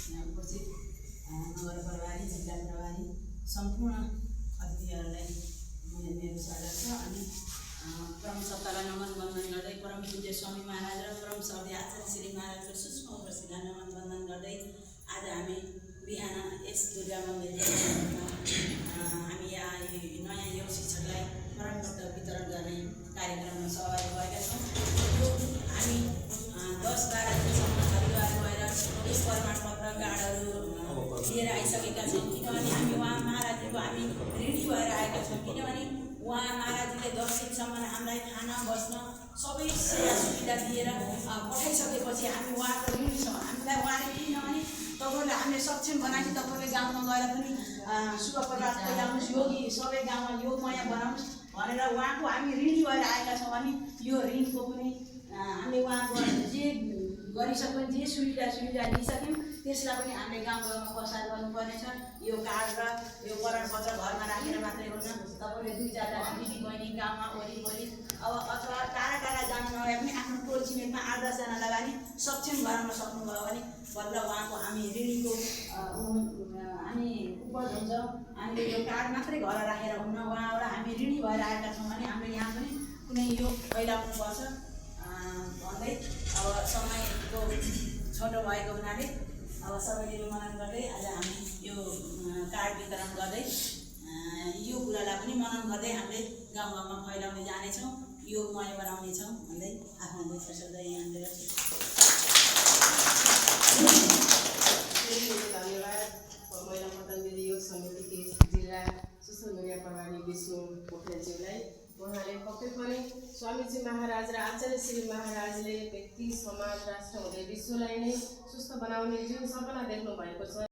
उपस्थित नगर प्रभारी जिल्ला प्रभारी सम्पूर्ण अतिथिहरूलाई मेरो स्वागत छ। अनि परम सत्तालाई नमन वन्दन गर्दै परम पूज्य स्वामी महाराज र परम सर्दी आचार्य श्री महाराजको सूक्ष्म उपस्थितिलाई नमन वन्दन गर्दै आज हामी बिहान यस दुर्गा मन्दिरमा हामी यहाँ नयाँ योग शिक्षकलाई प्रमाणपत्र वितरण गर्ने कार्यक्रममा सहभागी भएका छौँ। यो हामी 10-12 दिनसम्म हरिद्वार गएर यस प्रमाणपत्र कार्डहरू लिएर आइसकेका छौँ, किनभने हामी उहाँ महाराजको हामी ऋणी भएर आएका छौँ। किनभने उहाँ महाराजले 10 दिनसम्म हामीलाई खाना बस्न सबै सेवा सुविधा दिएर पठाइसकेपछि हामी उहाँको ऋणी छौँ। हामीलाई उहाँले किनभने तपाईँहरूले हामीले सक्षम बनाएपछि तपाईँहरूले गाउँमा गएर पनि शुभ प्रभात फैलाउनुहोस्, योगी सबै गाउँमा योगमय बनाउनुहोस् भनेर उहाँको हामी ऋणी भएर आएका छौँ। अनि यो ऋणको पनि हामीले उहाँको जे गरिसक्यौँ, जे सुविधा दिइसक्यौँ, त्यसलाई पनि हामीले गाउँ गाउँमा प्रसार गर्नुपर्नेछ। यो कार्ड र यो प्रमाणपत्र घरमा राखेर मात्रै हुन्न, तपाईँले 2-4जना दिदी बहिनी गाउँमा वरिपरि अब अथवा टाढा टाढा जानु नभए पनि आफ्नो टोल छिमेकमा 8-10 जनालाई पनि सक्षम गराउन सक्नुभयो भने बल्ल उहाँको हामी ऋणीको हामी उपज हुन्छौँ। हामीले यो कार्ड मात्रै घर राखेर हुन्न, उहाँबाट हामी ऋणी भएर आएका छौँ भने हामीले यहाँ पनि कुनै योग फैलाउनुपर्छ भन्दै अब समयको छोटो भएको हुनाले अब सबैले मनन गर्दै आज हामी यो कार्ड वितरण गर्दै यो कुरालाई पनि मनन गर्दै हामीले गाउँ गाउँमा फैलाउने जानेछौँ, योगमय बनाउनेछौँ भन्दै आफ्नो दुई शब्द यहाँ गर्छु। धन्यवाद। महिला पतञ्जलि योग समितिकी जिल्ला सोसल मिडिया प्रभारी विष्णु पोखरेलज्यूलाई। उहाँले पक्कै पनि स्वामीजी महाराज र आचार्य श्री महाराजले व्यक्ति समाज राष्ट्र हुँदै विश्वलाई नै सुस्थ बनाउने जुन सपना देख्नु भएको छ